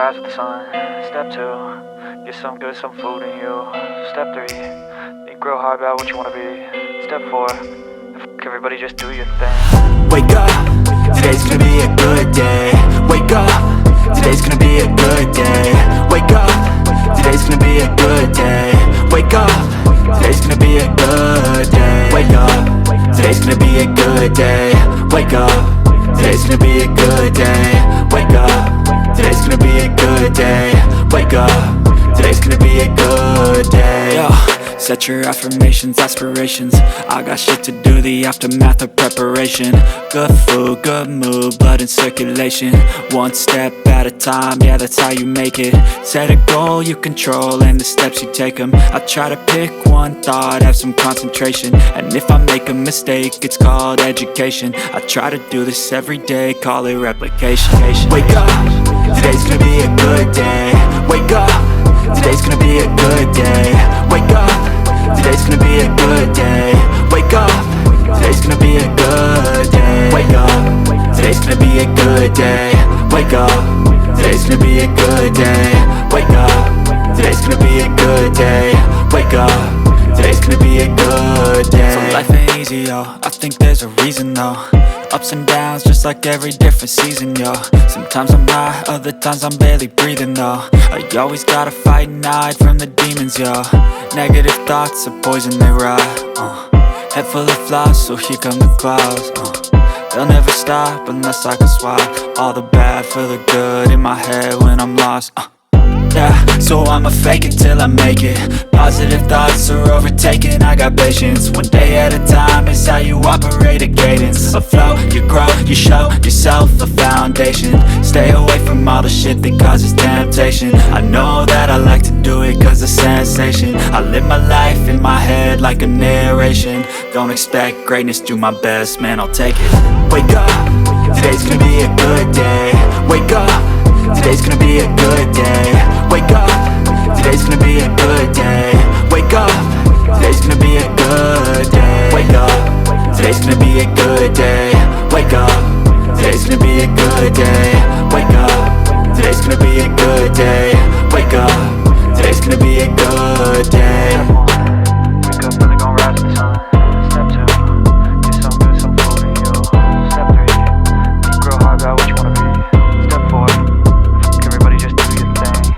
rise with the sun. Step 2, get some good, some food in you. Step 3, think real hard about what you wanna be. Step 4, everybody just do your thing. Wake up, today's gonna be a good day. Wake up, today's gonna be a good day. Wake up, today's gonna be a good day. Wake up, today's gonna be a good day. Wake up, today's gonna be a good day. Wake up, today's gonna be a good day. Wake up, today's gonna be a good day. Wake up, today's gonna be a good day. Yo, set your affirmations, aspirations. I got shit to do, the aftermath of preparation. Good food, good mood, blood in circulation. One step at a time, yeah, that's how you make it. Set a goal you control and the steps you take them. I try to pick one thought, have some concentration. And if I make a mistake, it's called education. I try to do this every day, call it replication. Wake up, today's gonna be a good day. Wake up, today's gonna be a good day. Wake up, today's gonna be a good day. Wake up, today's gonna be a good day. Wake up, today's gonna be a good day. Wake up, today's gonna be a good day. Wake up, today's gonna be a good day. Wake up, today's gonna be a good day. So life ain't easy, yo, I think there's a reason though. Ups and downs, just like every different season, yo. Sometimes I'm high, other times I'm barely breathing, though. I always gotta fight and hide from the demons, yo. Negative thoughts are poison, they rot. Head full of flies, so here come the clouds. They'll never stop unless I can swap all the bad for the good in my head when I'm lost. Yeah, so I'ma fake it till I make it. Positive thoughts are overtaken, I got patience. One day at a time is how you operate a cadence. A flow, you grow, you show yourself a foundation. Stay away from all the shit that causes temptation. I know that I like to do it cause it's sensation. I live my life in my head like a narration. Don't expect greatness, do my best, man, I'll take it. Wake up, today's gonna be a good day. Wake up, today's gonna be a good day. Wake up, today's gonna be a good day. Wake up, today's gonna be a good day. Wake up, today's gonna be a good day. Wake up, today's gonna be a good day. Wake up, today's gonna be a good day. Wake up, today's gonna be a good day. Wake up, really gon' rise with the sun. Step 2, get some good, some food in you. Step 3, think real hard about what you wanna be. Step 4, everybody just do your thing.